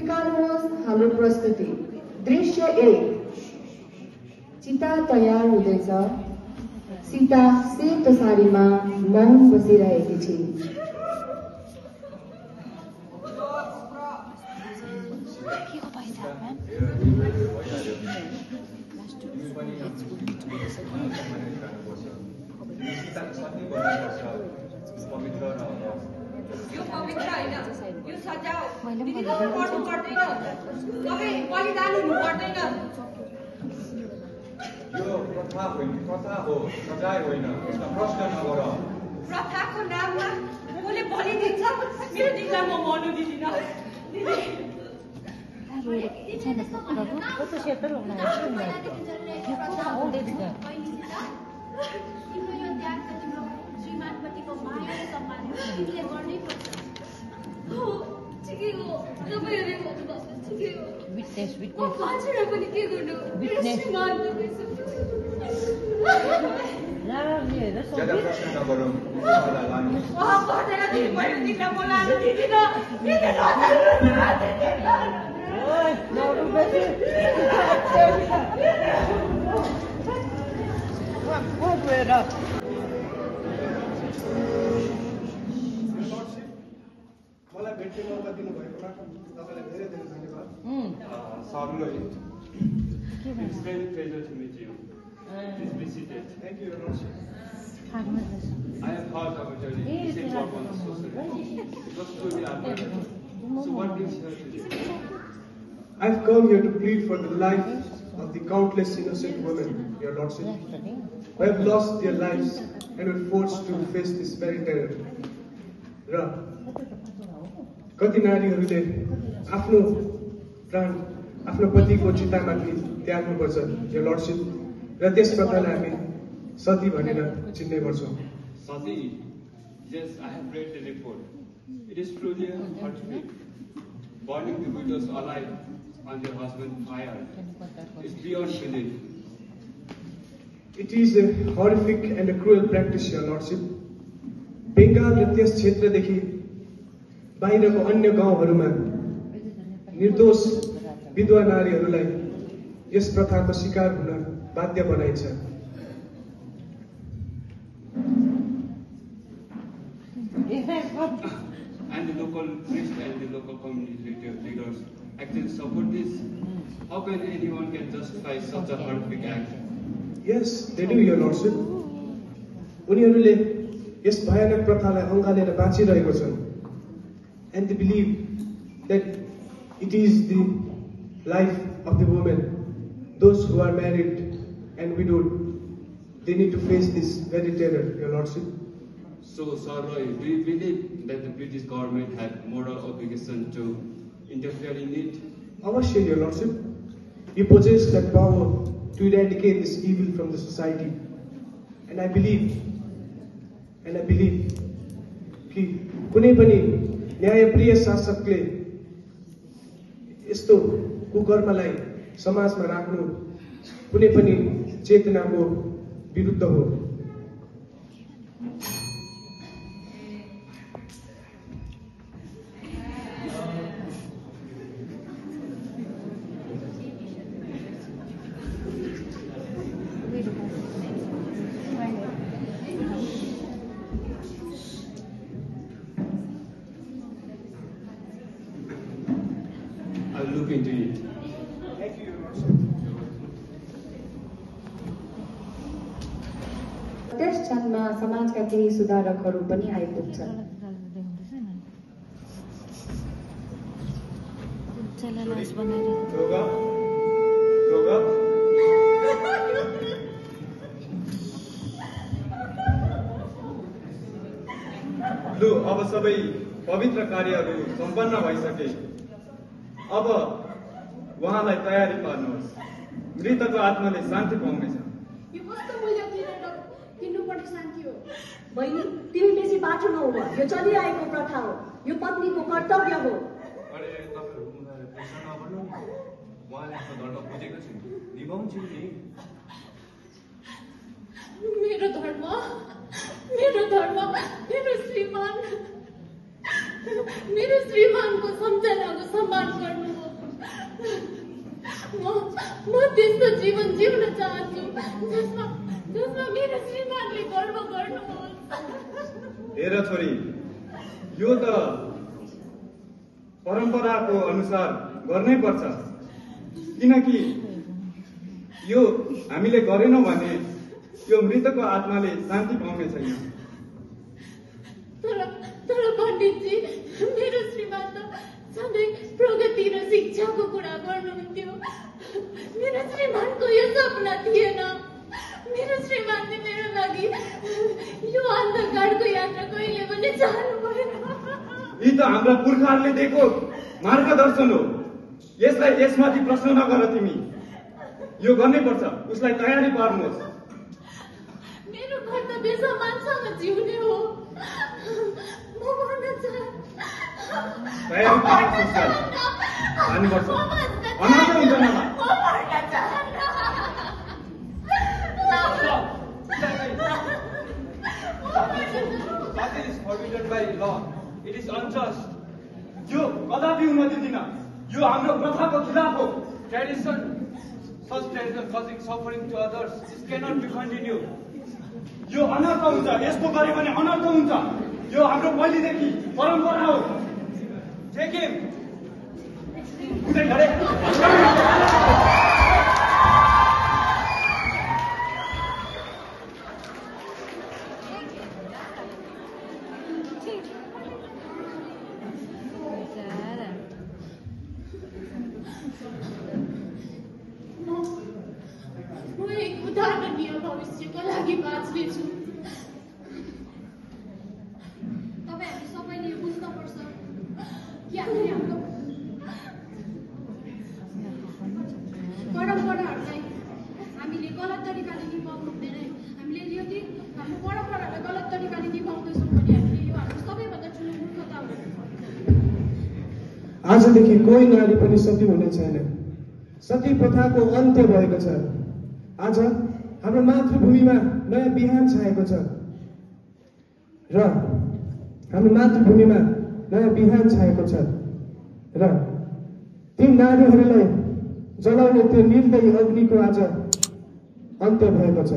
स्वीकार्नुहोस् हाम्रो प्रस्तुति दृश्य 1। चिता तयार हुँदैछ। सीता सेतो साडीमा मौन बसिरहेकी छिन्। यो पवित्र हैन, यो सजाउ। दिदी तपाईं पढ्नु पर्दैन, तपाईं बलिदान हुनु पर्दैन। यो प्रथा होइन, कथा हो, सजाय होइन। यसमा प्रश्न नगर। प्रथाको नाममा कसले बलि दिन्छ? मेरो दिदीलाई म मर्नु दिदिन। दिदी श्रीमानपतिको माया र सम्मान तिमीले गर्नै पर्छ। हो, ठिकै हो। तपाईहरुले भन्नुभएको ठिकै हो। विटनेस म बाँचेर पनि के गर्नु? श्रीमान तपाईँ ज्यादा प्रश्न नगरौँ। उहाँलाई लानु। पर्दैन दिदी, मैले दिदीलाई बोलाउनु दिदिन। मलाई भेट्ने मौका दिनुभएकोमा तपाईँलाई धेरै धेरै धन्यवाद। Saruloi, it's very pleasure to meet you. Please be seated. Thank you, Your Lordship. I have heard about your recent work on the social media. It was truly admirable. So what brings you here today? I've come here to plead for the life of the countless innocent women, Your Lordship, who have lost their lives and were forced to face this very terror. र कति नारीहरूले आफ्नो प्राण आफ्नो पतिको चितामाथि त्याग्नुपर्छ, Your Lordship, र त्यस प्रथालाई हामी सती भनेर चिन्ने गर्छौँ। Sati, yes, I have read the report. It is truly heartbreak. Burning the widows alive and their husband fired. It's beyond belief. It is a horrific and a cruel practice, Your Lordship. Bengal र त्यस क्षेत्रदेखि बाहिरको अन्य गाउँहरूमा निर्दोष विधवा नारीहरूलाई यस प्रथाको शिकार हुन बाध्य बनाइन्छ। And the local priests and the local community leaders actually support this. How can anyone can justify such a horrific act? Yes, they do, Your Lordship. उनीहरूले यस भयानक प्रथालाई अँगालेर बाँचिरहेको छन्। And they believe that it is the life of the women, those who are married and widowed, they need to face this very terror, Your Lordship. So, Sir Roy, do you believe that the British government had moral obligation to interfere in it? Avashya, Your Lordship. You possess that power to eradicate this evil from the society. And I believe कि कुनै पनि न्यायप्रिय शासकले यस्तो कुकर्मलाई समाजमा राख्नु कुनै पनि चेतनाको विरुद्ध हो। I'll look into it. Thank you, Your Lordship. त्यस क्षणमा समाजका केही सुधारकहरू पनि आइपुग्छन्। लु, अब सबै पवित्र कार्यहरू सम्पन्न भइसके। अब उहाँलाई तयारी पार्नुहोस्। मृतकको आत्माले शान्ति पाउनेछ। यो कस्तो मूल्य किन्नुपर्ने शान्ति हो? बहिनी, तिमी बेसी बाटो नहुन। यो चलिआएको प्रथा हो, यो पत्नीको कर्तव्य हो। अरे तपाईहरु उनीहरुले प्रेसर नगर्नु नि। उहाँले आफ्नो धर्म बुझेको छिन्, निभाउँछु नि। मेरो धर्म, मेरो श्रीमानको सम्झनाको सम्मान गर्नु हो। म त्यस्तो जीवन जिउन चाहन्छु जसमा मेरो श्रीमानले गर्व गर्नुहोस्। हेर छोरी, यो त परम्पराको अनुसार गर्नै पर्छ, किनकि यो हामीले गरेनौँ भने यो मृतकको आत्माले शान्ति पाउने छैन। तर पण्डितजी, मेरो श्रीमान त सधैँ प्रगति र शिक्षाको कुरा गर्नुहुन्थ्यो। मेरो श्रीमानको यो सपना थिएन। मेरो श्रीमानले मेरो लागि यो अन्धकारको यात्रा कहिले पनि चाहनु भएन। यी त हाम्रा पुर्खाहरूले दिएको मार्गदर्शन हो। यसमाथि प्रश्न नगर तिमी। यो गर्नै पर्छ, उसलाई तयारी पार्नुहोस्। मेरो कर्तव्य समाजसँग जिउने हो। म भन्न चाहन्छु। तयारी पार्नुहोस्, जानुपर्छ। अनाथ हुन्छ न। Nothing is forbidden by law. It is unjust. यो कदापि हुन दिँदिन। यो हाम्रो प्रथाको खिलाफ हो। Such tradition causing suffering to others. It cannot be continued. यो अनर्थ हुन्छ, यस्तो गर्यो भने अनर्थ हुन्छ। यो हाम्रो पहिलेदेखि परम्परा हो। Take him. म एक उदाहरणीय भविष्यको लागि बाँच्नेछु। तपाईहरु सबैले यो बुझ्नुपर्छ कि हाम्रो परम्पराहरूलाई हामीले गलत तरिकाले निभाउनु हुँदैन। हामीले यदि हाम्रो परम्परालाई गलत तरिकाले निभाउँदैछौँ भने हामीले यो हाम्रो सबैभन्दा ठुलो मूर्खता हो। आजदेखि कोही नारी पनि सती हुने छैन। सती प्रथाको अन्त्य भएको छ। आज हाम्रो मातृभूमिमा नयाँ बिहान छाएको छ र ती नारीहरूलाई जलाउने त्यो निर्दयी अग्निको आज अन्त्य भएको छ।